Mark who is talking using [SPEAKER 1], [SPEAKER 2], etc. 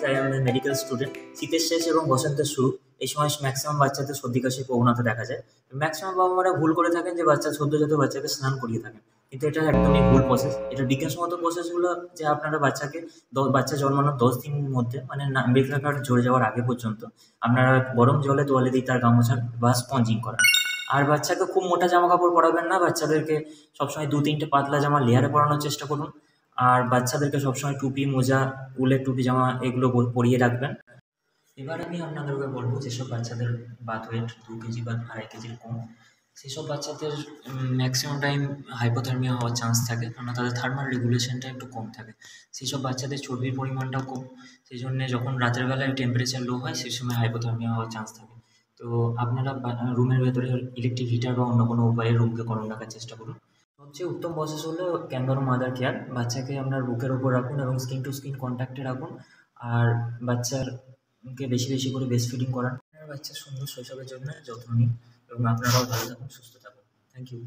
[SPEAKER 1] Guys, I M A medical student. শীতের শেষ এবং বসন্তের শুরু, এই সময় ম্যাক্সিমাম বাচ্চাদের সর্দি কাশির প্রবণতা দেখা যায়। ম্যাক্সিমাম বাবা মারা ভুল করে থাকেন যে সদ্যোজাত বাচ্চাকে স্নান করিয়ে থাকেন, কিন্তু এটা একদমই ভুল প্রসেস। এটা বিজ্ঞানসম্মত প্রসেসগুলো যে আপনারা বাচ্চাকে বাচ্চা জন্মানোর 10 দিনের মধ্যে, মানে বেলফ্লাকার ঝরে যাওয়ার আগে পর্যন্ত আপনারা গরম জলে তোয়ালে দিয়ে তার গামোছা বা স্পঞ্জিং করান। আর বাচ্চাকে খুব মোটা জামা কাপড় পরাবেন না, বাচ্চাদেরকে সবসময় 2-3টে পাতলা জামা লেয়ারে পরানোর চেষ্টা করুন। আর বাচ্চাদেরকে সবসময় টুপি, মোজা, উলের টুপি, জামা এগুলো পরিয়ে রাখবেন। এবার আমি আপনাদেরকে বলবো, যেসব বাচ্চাদের বার্থ ওয়েট 2 কেজি বা 2.5 কেজির কম, সেসব বাচ্চাদের ম্যাক্সিমাম টাইম হাইপোথার্মিয়া হওয়ার চান্স থাকে, কেননা তাদের থার্মাল রেগুলেশনটা একটু কম থাকে। সেই সব বাচ্চাদের চর্বির পরিমাণটাও কম, সেই জন্যে যখন রাতের বেলায় টেম্পারেচার লো হয় সেই সময় হাইপোথার্মিয়া হওয়ার চান্স থাকে। তো আপনারা রুমের ভেতরে ইলেকট্রিক হিটার বা অন্য কোনো উপায়ে রুমকে গরম রাখার চেষ্টা করুন। সবচেয়ে উত্তম প্রসেস হলো ক্যাঙ্গারু মাদার কেয়ার। বাচ্চাকে আপনার বুকের ওপর রাখুন এবং স্কিন টু স্কিন কন্ট্যাক্টে রাখুন। আর বাচ্চাকে বেশি বেশি করে ব্রেস্ট ফিডিং করান। আপনার বাচ্চার সুন্দর শৈশবের জন্য যত্ন নিন এবং আপনারাও ভালো থাকুন, সুস্থ থাকুন। Thank you.